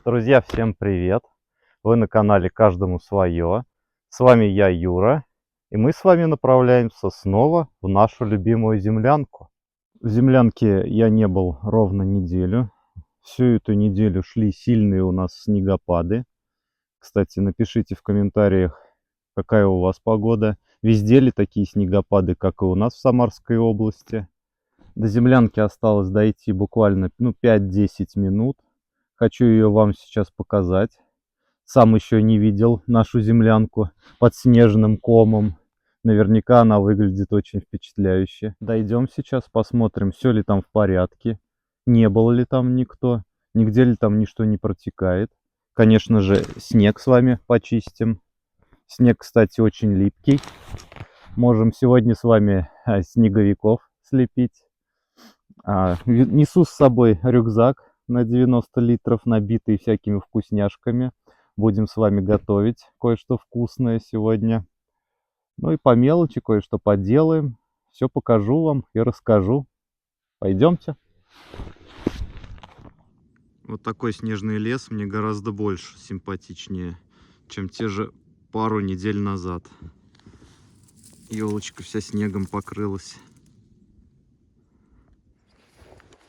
Друзья, всем привет! Вы на канале «Каждому свое». С вами я, Юра, и мы с вами направляемся снова в нашу любимую землянку. В землянке я не был ровно неделю. Всю эту неделю шли сильные у нас снегопады. Кстати, напишите в комментариях, какая у вас погода. Везде ли такие снегопады, как и у нас в Самарской области? До землянки осталось дойти буквально 5-10 минут. Хочу ее вам сейчас показать. Сам еще не видел нашу землянку под снежным комом. Наверняка она выглядит очень впечатляюще. Дойдем сейчас, посмотрим, все ли там в порядке. Не было ли там никто. Нигде ли там ничто не протекает. Конечно же, снег с вами почистим. Снег, кстати, очень липкий. Можем сегодня с вами снеговиков слепить. Несу с собой рюкзак на 90 литров, набитый всякими вкусняшками. Будем с вами готовить кое-что вкусное сегодня. Ну и по мелочи кое-что поделаем. Все покажу вам и расскажу. Пойдемте. Вот такой снежный лес мне гораздо больше симпатичнее, чем те же пару недель назад. Елочка вся снегом покрылась.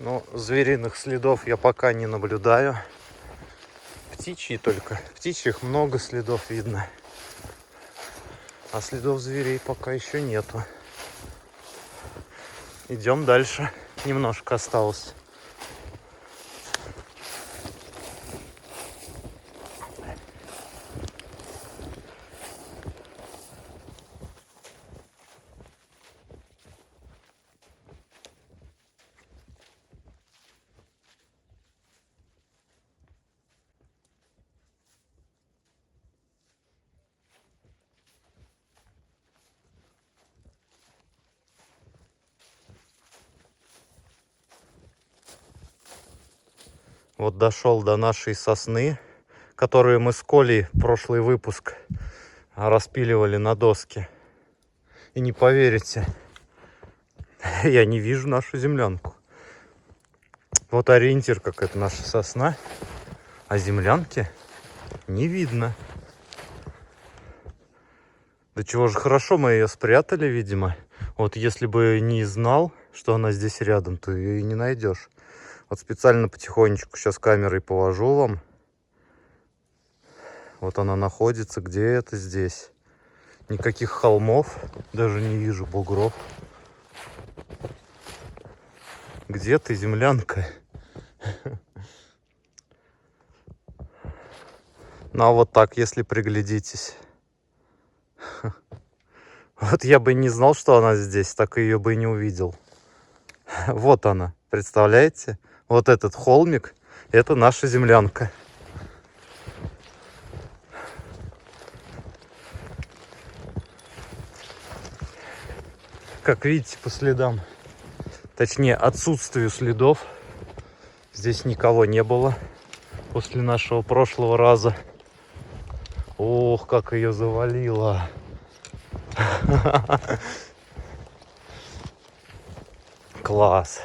Но звериных следов я пока не наблюдаю. Птичьи только. Птичьих много следов видно. А следов зверей пока еще нету. Идем дальше. Немножко осталось. Вот дошел до нашей сосны, которую мы с Колей прошлый выпуск распиливали на доске. И не поверите, я не вижу нашу землянку. Вот ориентир, как это наша сосна, а землянки не видно. Да чего же хорошо, мы ее спрятали, видимо. Вот если бы не знал, что она здесь рядом, то ее и не найдешь. Вот специально потихонечку сейчас камерой повожу вам. Вот она находится. Где это? Здесь. Никаких холмов. Даже не вижу бугров. Где ты, землянка? Ну а вот так, если приглядитесь. Вот я бы не знал, что она здесь, так ее бы и не увидел. Вот она, представляете? Вот этот холмик, это наша землянка. Как видите, по следам, точнее отсутствию следов, здесь никого не было после нашего прошлого раза. Ох, как ее завалило. Класс.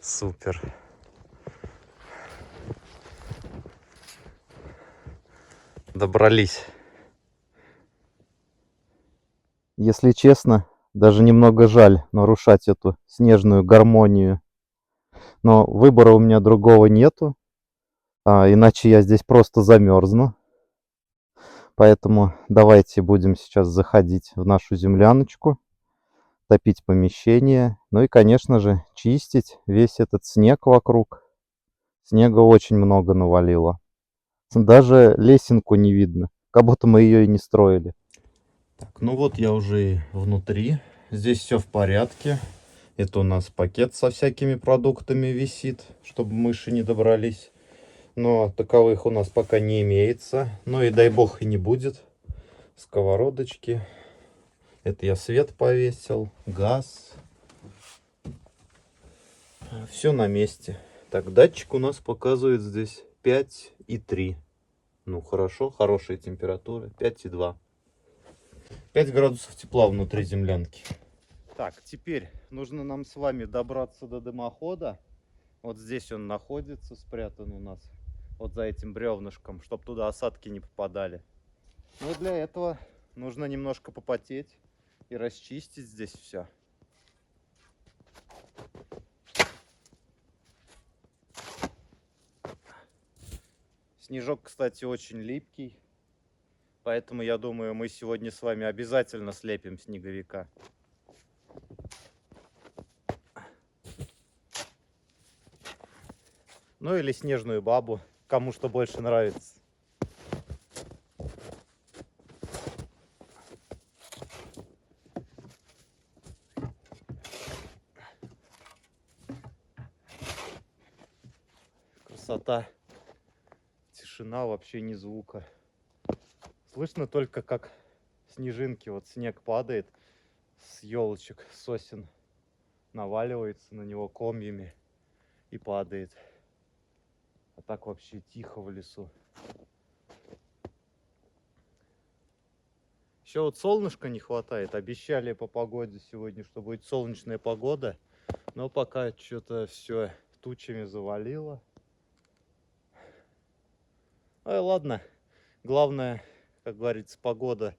Супер. Добрались. Если честно, даже немного жаль нарушать эту снежную гармонию. Но выбора у меня другого нету. Иначе я здесь просто замерзну. Поэтому давайте будем сейчас заходить в нашу земляночку, топить помещение. Ну и, конечно же, чистить весь этот снег вокруг. Снега очень много навалило. Даже лесенку не видно, как будто мы ее и не строили. Так, ну вот я уже внутри. Здесь все в порядке. Это у нас пакет со всякими продуктами висит, чтобы мыши не добрались. Но таковых у нас пока не имеется. Ну и дай бог и не будет. Сковородочки. Это я свет повесил. Газ. Все на месте. Так, датчик у нас показывает здесь 5,3. Ну хорошо, хорошая температура. 5,2. 5 градусов тепла внутри землянки. Так, теперь нужно нам с вами добраться до дымохода. Вот здесь он находится, спрятан у нас. Вот за этим бревнышком, чтобы туда осадки не попадали. Но для этого нужно немножко попотеть и расчистить здесь все. Снежок, кстати, очень липкий. Поэтому, я думаю, мы сегодня с вами обязательно слепим снеговика. Ну или снежную бабу, кому что больше нравится. Красота. Тишина, вообще ни звука. Слышно только, как снежинки, вот снег падает с елочек, сосен, наваливается на него комьями и падает. А так вообще тихо в лесу. Еще вот солнышка не хватает. Обещали по погоде сегодня, что будет солнечная погода. Но пока что-то все тучами завалило. Ладно. Главное, как говорится, погода,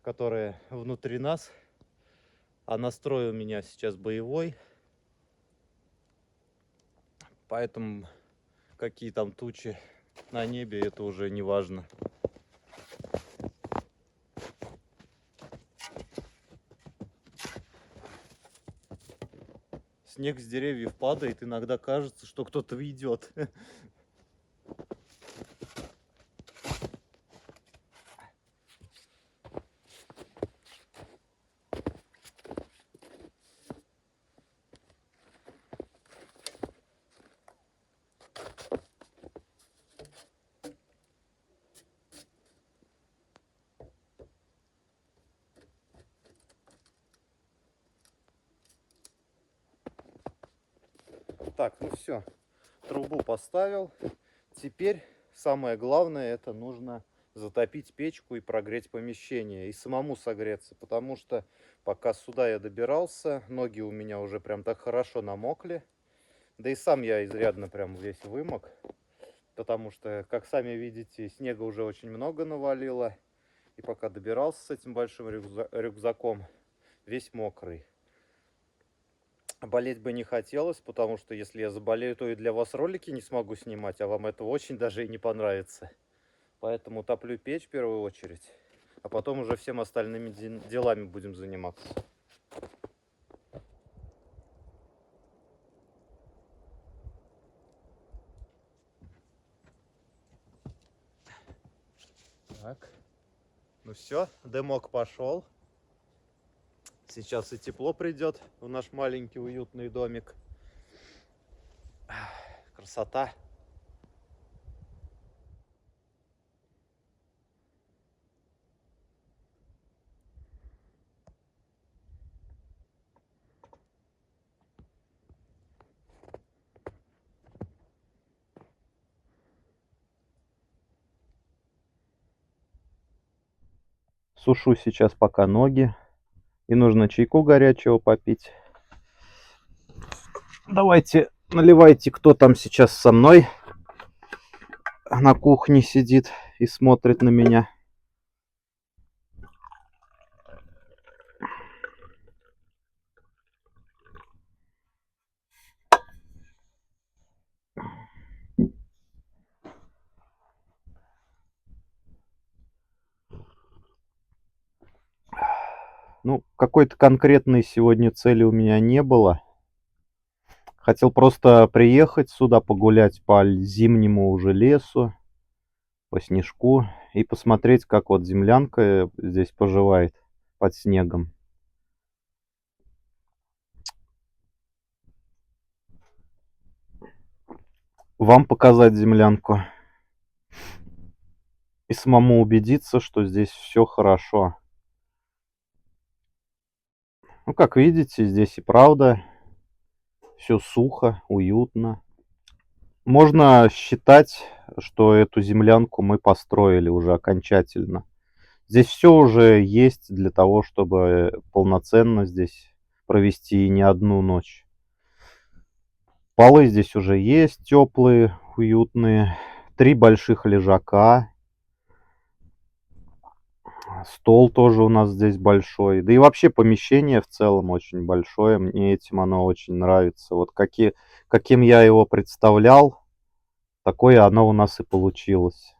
которая внутри нас. А настрой у меня сейчас боевой. Поэтому какие там тучи на небе, это уже не важно. Снег с деревьев падает, иногда кажется, что кто-то идет. Так, ну все, трубу поставил. Теперь самое главное, это нужно затопить печку и прогреть помещение. И самому согреться, потому что пока сюда я добирался, ноги у меня уже прям так хорошо намокли. Да и сам я изрядно прям весь вымок. Потому что, как сами видите, снега уже очень много навалило. И пока добирался с этим большим рюкзаком, весь мокрый. Болеть бы не хотелось, потому что если я заболею, то и для вас ролики не смогу снимать, а вам это очень даже и не понравится. Поэтому топлю печь в первую очередь, а потом уже всем остальными делами будем заниматься. Так, ну все, дымок пошел. Сейчас и тепло придет в наш маленький уютный домик. Красота. Сушу сейчас пока ноги. И нужно чайку горячего попить. Давайте, наливайте, кто там сейчас со мной на кухне сидит и смотрит на меня. Ну, какой-то конкретной сегодня цели у меня не было. Хотел просто приехать сюда погулять по зимнему уже лесу, по снежку и посмотреть, как вот землянка здесь поживает под снегом. Вам показать землянку и самому убедиться, что здесь все хорошо. Ну, как видите, здесь и правда все сухо, уютно. Можно считать, что эту землянку мы построили уже окончательно. Здесь все уже есть для того, чтобы полноценно здесь провести не одну ночь. Полы здесь уже есть теплые, уютные. 3 больших лежака. Стол тоже у нас здесь большой. Да и вообще помещение в целом очень большое. Мне этим оно очень нравится. Вот каким я его представлял, такое оно у нас и получилось.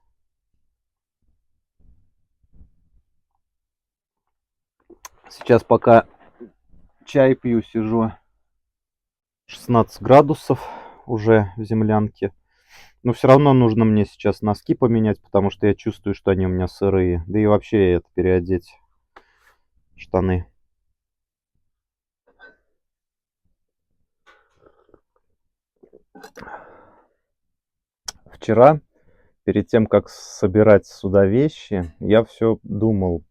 Сейчас пока чай пью, сижу. 16 градусов уже в землянке. Но все равно нужно мне сейчас носки поменять, потому что я чувствую, что они у меня сырые. Да и вообще это переодеть штаны. Вчера, перед тем, как собирать сюда вещи, я все думал,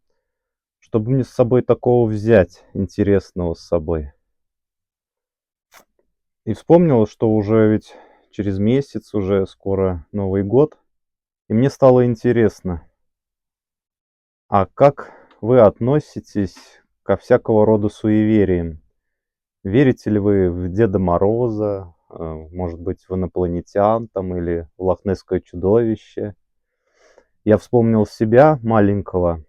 чтобы мне с собой такого взять интересного с собой. И вспомнил, что уже ведь через месяц уже скоро Новый год. И мне стало интересно, а как вы относитесь ко всякого рода суевериям? Верите ли вы в Деда Мороза, может быть, в инопланетян там или в лохнесское чудовище? Я вспомнил себя маленького,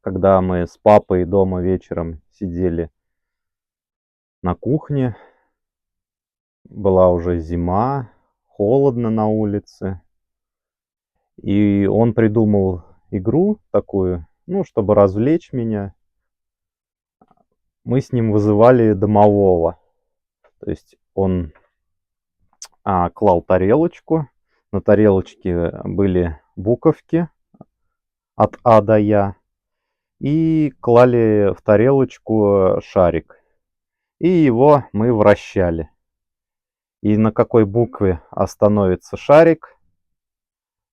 когда мы с папой дома вечером сидели на кухне, была уже зима, холодно на улице, и он придумал игру такую, ну, чтобы развлечь меня. Мы с ним вызывали домового. То есть он клал тарелочку, на тарелочке были буковки от А до Я, и клали в тарелочку шарик, и его мы вращали. И на какой букве остановится шарик,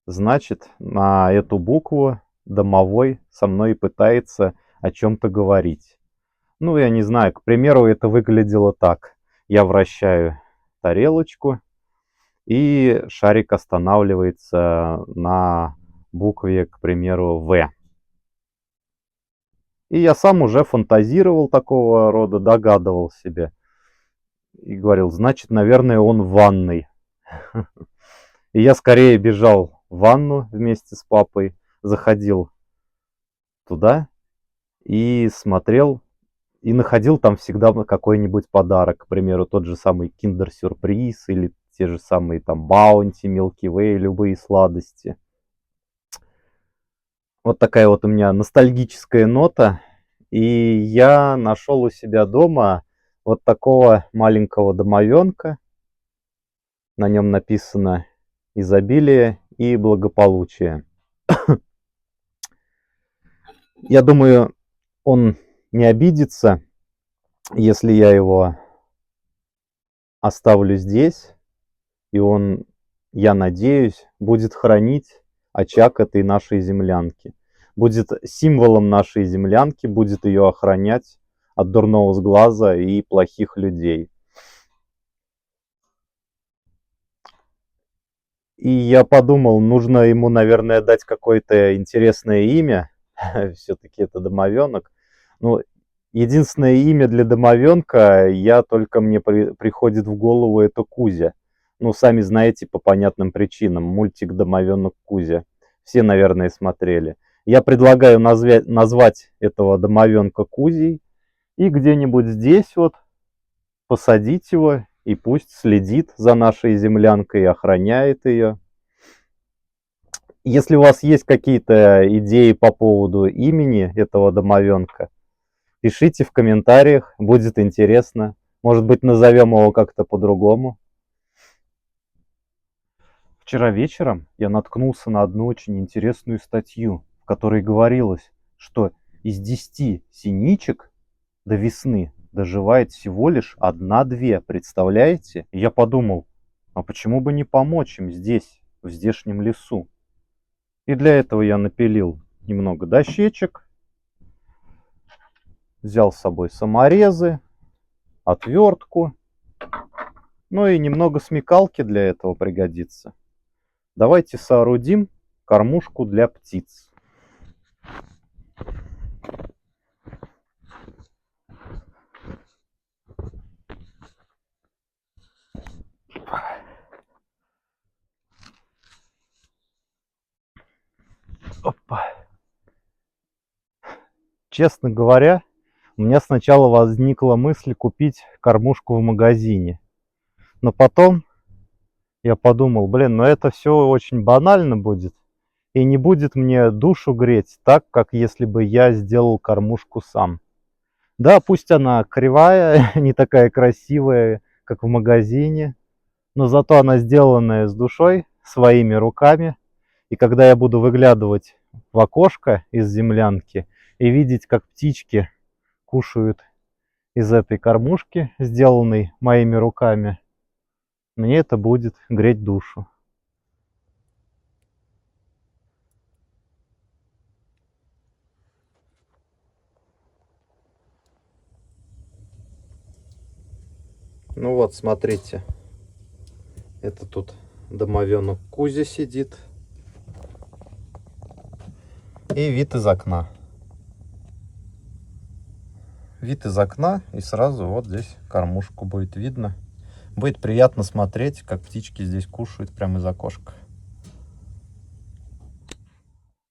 значит, на эту букву домовой со мной пытается о чем-то говорить. Ну, я не знаю, к примеру, это выглядело так. Я вращаю тарелочку, и шарик останавливается на букве, к примеру, В. И я сам уже фантазировал такого рода, догадывал себе. И говорил, значит, наверное, он в ванной. И я скорее бежал в ванну вместе с папой, заходил туда и смотрел, и находил там всегда какой-нибудь подарок. К примеру, тот же самый киндер-сюрприз или те же самые там баунти, Milky Way, любые сладости. Вот такая вот у меня ностальгическая нота. И я нашел у себя дома вот такого маленького домовенка. На нем написано изобилие и благополучие. Я думаю, он не обидится, если я его оставлю здесь, и он, я надеюсь, будет хранить очаг этой нашей землянки. Будет символом нашей землянки, будет ее охранять от дурного сглаза и плохих людей. И я подумал, нужно ему, наверное, дать какое-то интересное имя. Все-таки это домовенок. Ну, единственное имя для домовенка, мне приходит в голову, это Кузя. Ну, сами знаете, по понятным причинам, мультик «Домовенок Кузя». Все, наверное, смотрели. Я предлагаю назвать этого домовенка Кузей и где-нибудь здесь вот посадить его, и пусть следит за нашей землянкой и охраняет ее. Если у вас есть какие-то идеи по поводу имени этого домовенка, пишите в комментариях, будет интересно. Может быть, назовем его как-то по-другому. Вчера вечером я наткнулся на одну очень интересную статью, в которой говорилось, что из 10 синичек до весны доживает всего лишь 1-2, представляете? И я подумал, а почему бы не помочь им здесь, в здешнем лесу? И для этого я напилил немного дощечек, взял с собой саморезы, отвертку, ну и немного смекалки для этого пригодится. Давайте соорудим кормушку для птиц. Опа. Честно говоря, у меня сначала возникла мысль купить кормушку в магазине. Но потом я подумал, блин, ну это все очень банально будет. И не будет мне душу греть так, как если бы я сделал кормушку сам. Да, пусть она кривая, не такая красивая, как в магазине, но зато она сделанная с душой, своими руками. И когда я буду выглядывать в окошко из землянки и видеть, как птички кушают из этой кормушки, сделанной моими руками, мне это будет греть душу. Ну вот, смотрите. Это тут домовенок Кузя сидит. И вид из окна. Вид из окна, и сразу вот здесь кормушку будет видно. Будет приятно смотреть, как птички здесь кушают прямо из окошка.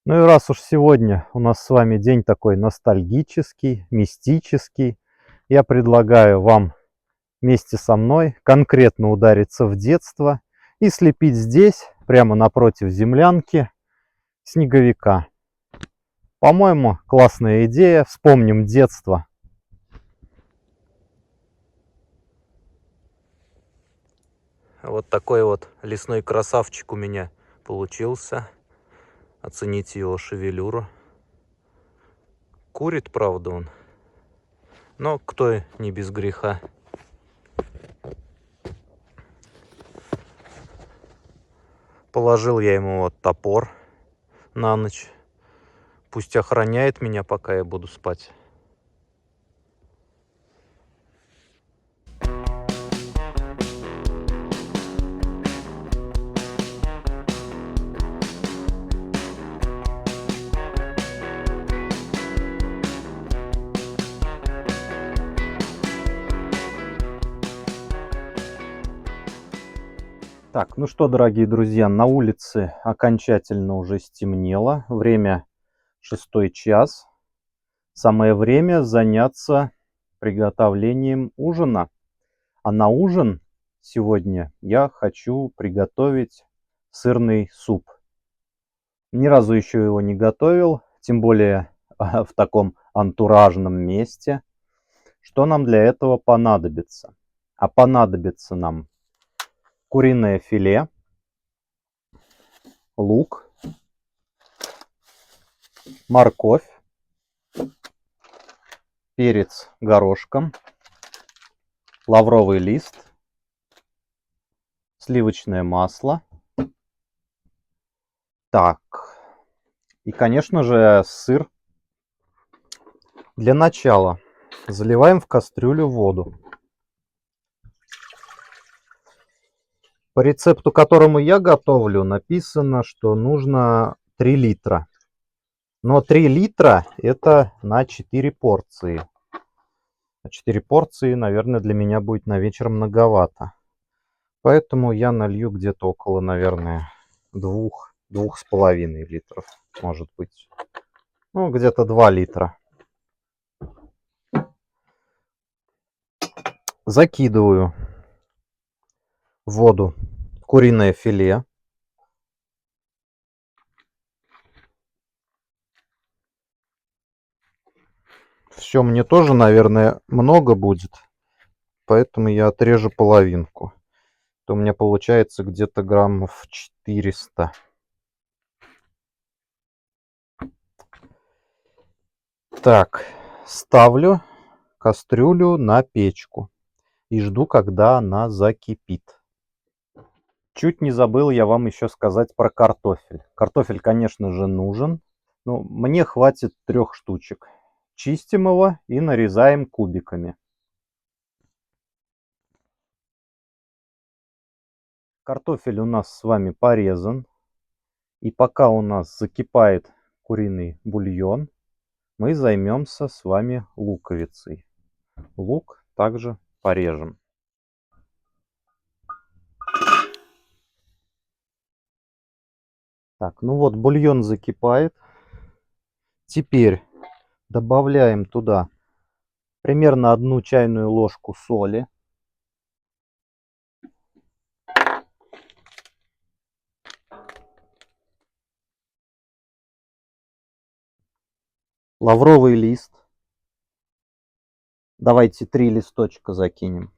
Ну и раз уж сегодня у нас с вами день такой ностальгический, мистический, я предлагаю вам вместе со мной конкретно удариться в детство и слепить здесь, прямо напротив землянки, снеговика. По-моему, классная идея. Вспомним детство. Вот такой вот лесной красавчик у меня получился. Оцените его шевелюру. Курит, правда, он. Но кто не без греха. Положил я ему вот топор на ночь. Пусть охраняет меня, пока я буду спать. Так, ну что, дорогие друзья, на улице окончательно уже стемнело. Время 6 час. Самое время заняться приготовлением ужина. А на ужин сегодня я хочу приготовить сырный суп. Ни разу еще его не готовил, тем более в таком антуражном месте. Что нам для этого понадобится? А понадобится нам куриное филе, лук, морковь, перец горошком, лавровый лист, сливочное масло. Так, и, конечно же, сыр. Для начала заливаем в кастрюлю воду. По рецепту, которому я готовлю, написано, что нужно 3 литра. Но 3 литра это на 4 порции. А 4 порции, наверное, для меня будет на вечер многовато. Поэтому я налью где-то около, наверное, 2-2,5 литров, может быть. Ну, где-то 2 литра. Закидываю в воду куриное филе. Все, мне тоже, наверное, много будет, поэтому я отрежу половинку. То у меня получается где-то граммов 400. Так, ставлю кастрюлю на печку и жду, когда она закипит. Чуть не забыл я вам еще сказать про картофель. Картофель, конечно же, нужен. Но мне хватит 3 штучек. Чистим его и нарезаем кубиками. Картофель у нас с вами порезан. И пока у нас закипает куриный бульон, мы займемся с вами луковицей. Лук также порежем. Так, ну вот бульон закипает. Теперь добавляем туда примерно 1 чайную ложку соли. Лавровый лист. Давайте 3 листочка закинем.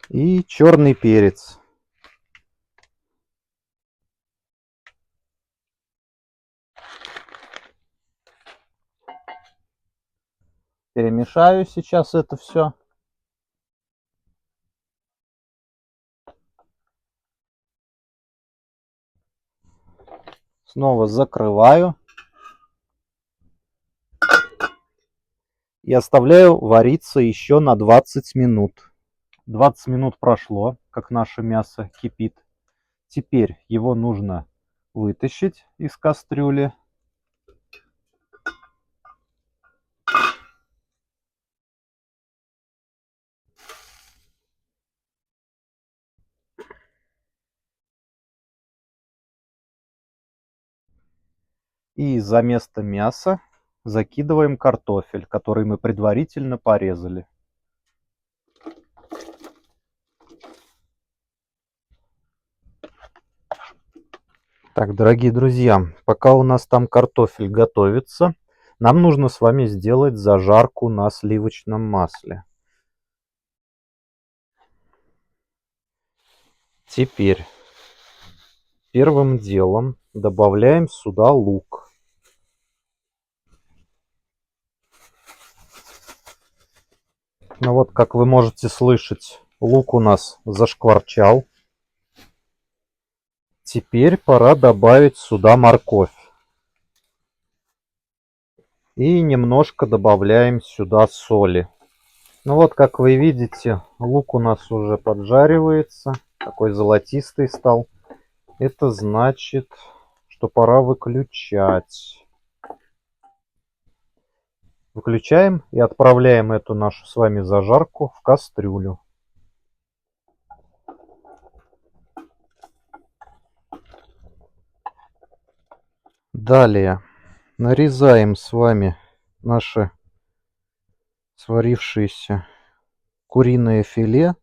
И черный перец. Перемешаю сейчас это все. Снова закрываю. И оставляю вариться еще на 20 минут. 20 минут прошло, как наше мясо кипит. Теперь его нужно вытащить из кастрюли. И за место мяса закидываем картофель, который мы предварительно порезали. Так, дорогие друзья, пока у нас там картофель готовится, нам нужно с вами сделать зажарку на сливочном масле. Теперь первым делом добавляем сюда лук. Ну вот, как вы можете слышать, лук у нас зашкварчал. Теперь пора добавить сюда морковь. И немножко добавляем сюда соли. Ну вот, как вы видите, лук у нас уже поджаривается. Такой золотистый стал. Это значит, что пора выключать. Выключаем и отправляем эту нашу с вами зажарку в кастрюлю. Далее нарезаем с вами наше сварившееся куриное филе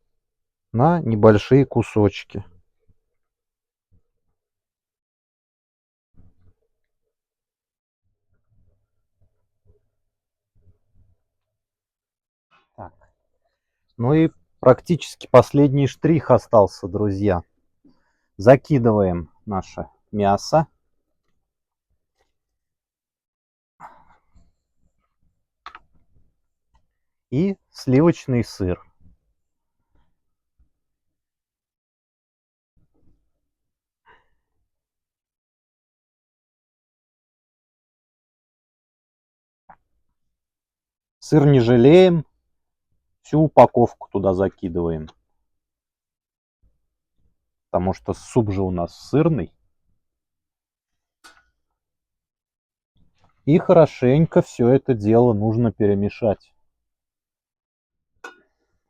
на небольшие кусочки. Так. Ну и практически последний штрих остался, друзья. Закидываем наше мясо. И сливочный сыр. Сыр не жалеем, всю упаковку туда закидываем. Потому что суп же у нас сырный. И хорошенько все это дело нужно перемешать.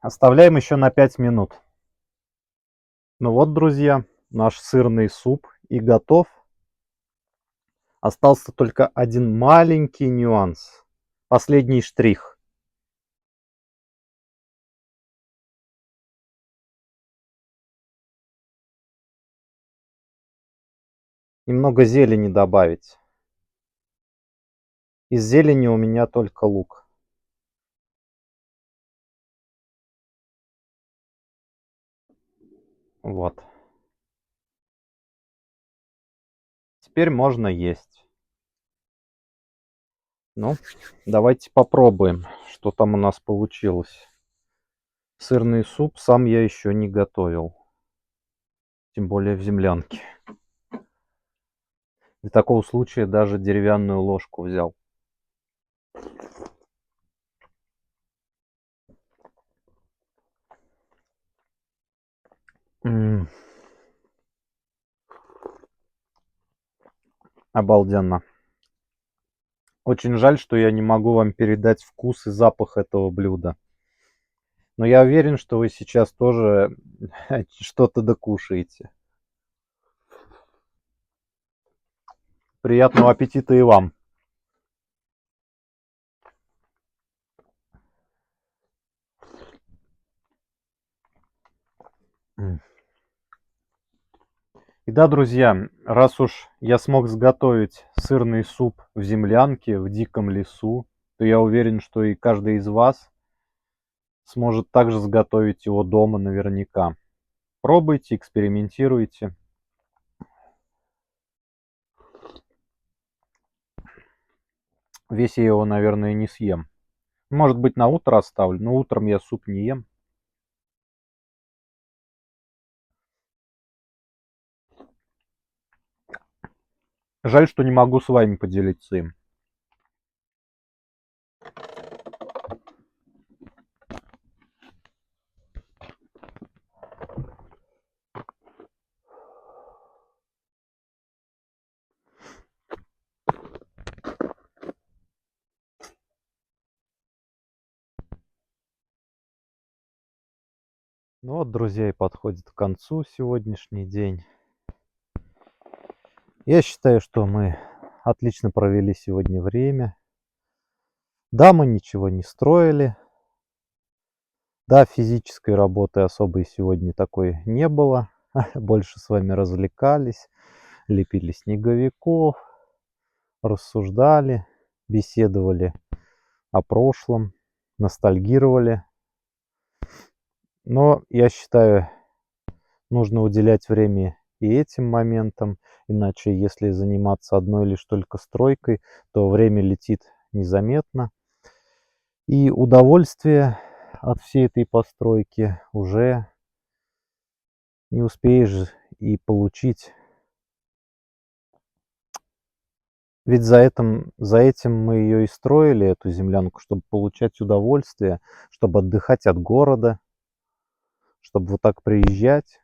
Оставляем еще на 5 минут. Ну вот, друзья, наш сырный суп и готов. Остался только один маленький нюанс. Последний штрих. Немного зелени добавить. Из зелени у меня только лук. Вот. Теперь можно есть. Ну, давайте попробуем, что там у нас получилось. Сырный суп сам я еще не готовил. Тем более в землянке. Для такого случая даже деревянную ложку взял. Обалденно. Очень жаль, что я не могу вам передать вкус и запах этого блюда. Но я уверен, что вы сейчас тоже что-то докушаете. Приятного аппетита и вам. И да, друзья, раз уж я смог сготовить сырный суп в землянке, в диком лесу, то я уверен, что и каждый из вас сможет также сготовить его дома наверняка. Пробуйте, экспериментируйте. Весь я его, наверное, не съем. Может быть, на утро оставлю, но утром я суп не ем. Жаль, что не могу с вами поделиться им. Ну вот, друзья, и подходит к концу сегодняшний день. Я считаю, что мы отлично провели сегодня время. Да, мы ничего не строили. Да, физической работы особой сегодня такой не было. Больше с вами развлекались, лепили снеговиков, рассуждали, беседовали о прошлом, ностальгировали. Но я считаю, нужно уделять время и этим моментам, иначе если заниматься одной лишь только стройкой, то время летит незаметно. И удовольствие от всей этой постройки уже не успеешь и получить. Ведь за этим мы ее и строили, эту землянку, чтобы получать удовольствие, чтобы отдыхать от города, чтобы вот так приезжать,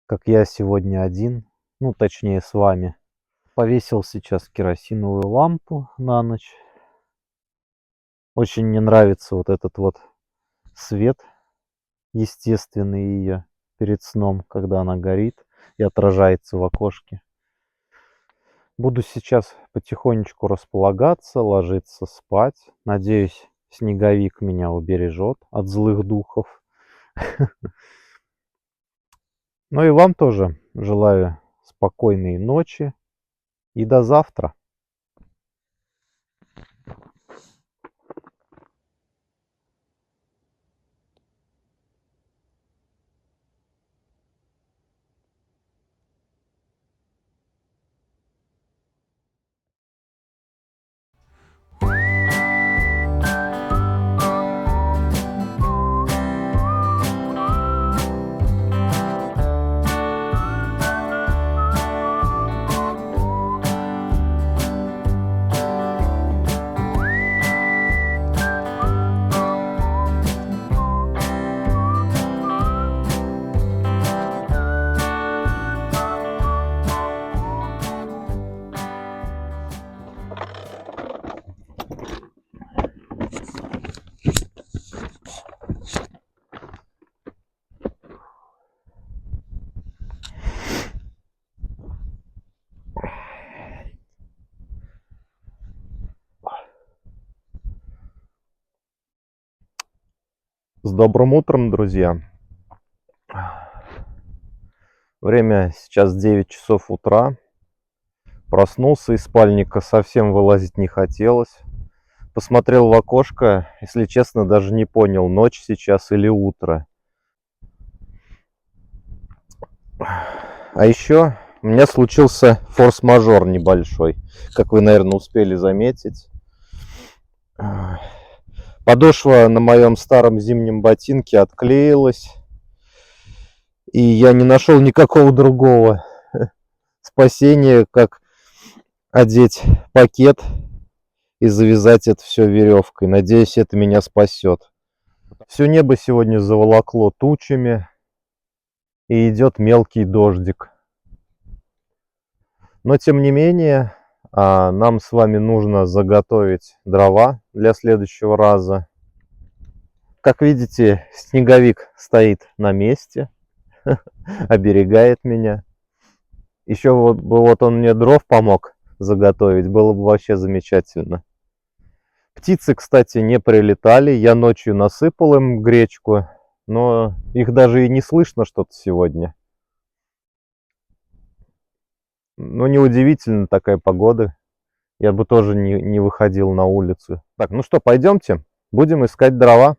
как я сегодня один, ну точнее с вами. Повесил сейчас керосиновую лампу на ночь. Очень мне нравится вот этот вот свет, естественный ее перед сном, когда она горит и отражается в окошке. Буду сейчас потихонечку располагаться, ложиться спать. Надеюсь, снеговик меня убережет от злых духов. Ну и вам тоже желаю спокойной ночи и до завтра. С добрым утром, друзья. Время сейчас 9 часов утра. Проснулся из спальника, совсем вылазить не хотелось. Посмотрел в окошко, если честно, даже не понял, ночь сейчас или утро. А еще у меня случился форс-мажор небольшой, как вы, наверное, успели заметить. Подошва на моем старом зимнем ботинке отклеилась, и я не нашел никакого другого спасения, как одеть пакет и завязать это все веревкой. Надеюсь, это меня спасет. Все небо сегодня заволокло тучами, и идет мелкий дождик. Но тем не менее, нам с вами нужно заготовить дрова для следующего раза. Как видите, снеговик стоит на месте, оберегает меня. Еще вот он мне дров помог заготовить, было бы вообще замечательно. Птицы, кстати, не прилетали, я ночью насыпал им гречку, но их даже и не слышно что-то сегодня. Ну, неудивительно, такая погода. Я бы тоже не выходил на улицу. Так, ну что, пойдемте, будем искать дрова.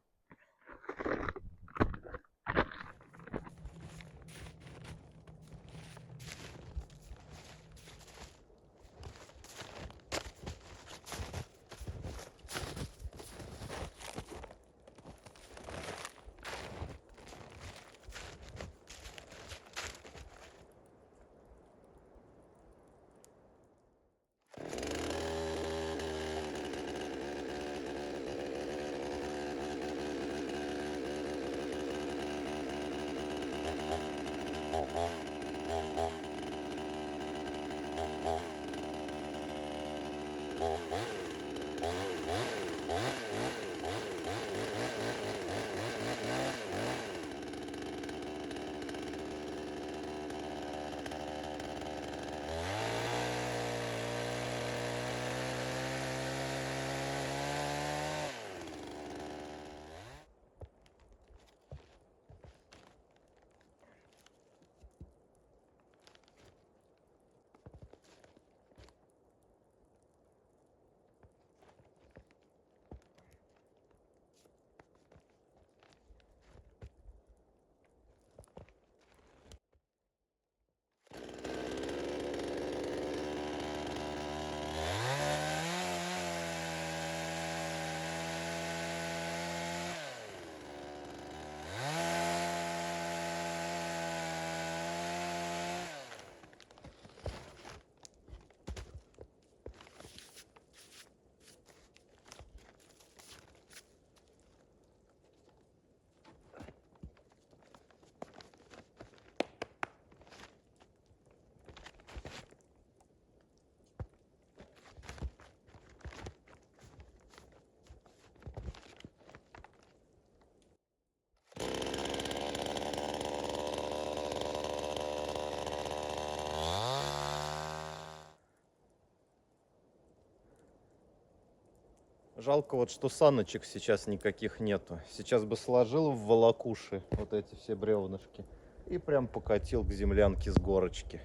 Жалко вот, что саночек сейчас никаких нету. Сейчас бы сложил в волокуши вот эти все бревнышки и прям покатил к землянке с горочки.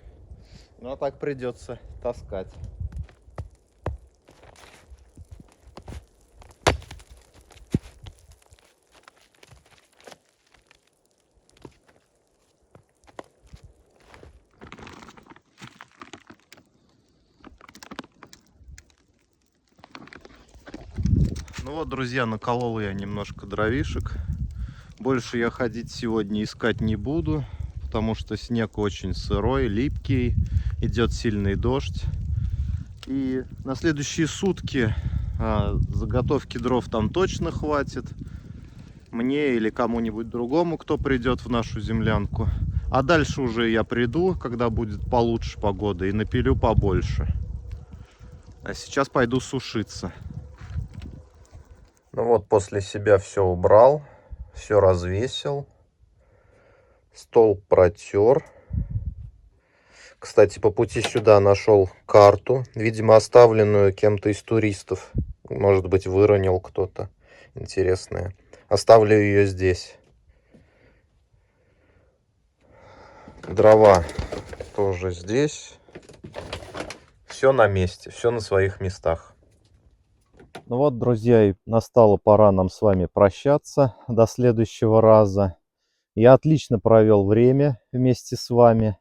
Ну а так придется таскать. Ну вот, друзья, наколол я немножко дровишек. Больше я ходить сегодня искать не буду, потому что снег очень сырой, липкий, идет сильный дождь. И на следующие сутки заготовки дров там точно хватит. Мне или кому-нибудь другому, кто придет в нашу землянку. А дальше уже я приду, когда будет получше погода, и напилю побольше. А сейчас пойду сушиться. Ну вот, после себя все убрал, все развесил, стол протер. Кстати, по пути сюда нашел карту, видимо, оставленную кем-то из туристов. Может быть, выронил кто-то. Интересное. Оставлю ее здесь. Дрова тоже здесь. Все на месте, все на своих местах. Ну вот, друзья, и настала пора нам с вами прощаться до следующего раза. Я отлично провел время вместе с вами.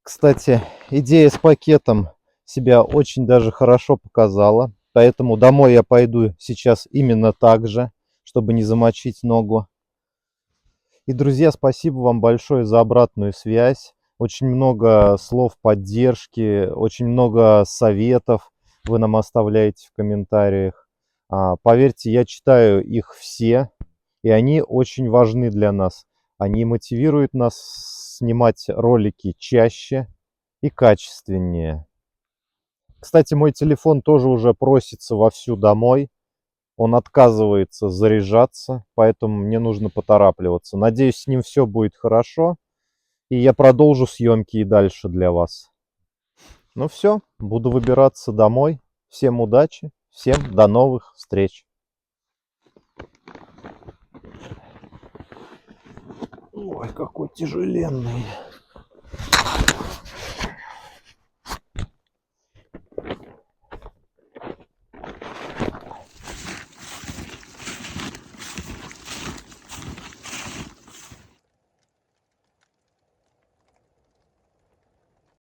Кстати, идея с пакетом себя очень даже хорошо показала. Поэтому домой я пойду сейчас именно так же, чтобы не замочить ногу. И, друзья, спасибо вам большое за обратную связь. Очень много слов поддержки, очень много советов вы нам оставляете в комментариях. Поверьте, я читаю их все, и они очень важны для нас. Они мотивируют нас снимать ролики чаще и качественнее. Кстати, мой телефон тоже уже просится вовсю домой. Он отказывается заряжаться, поэтому мне нужно поторапливаться. Надеюсь, с ним все будет хорошо. И я продолжу съемки и дальше для вас. Ну все, буду выбираться домой. Всем удачи, всем до новых встреч. Ой, какой тяжеленный.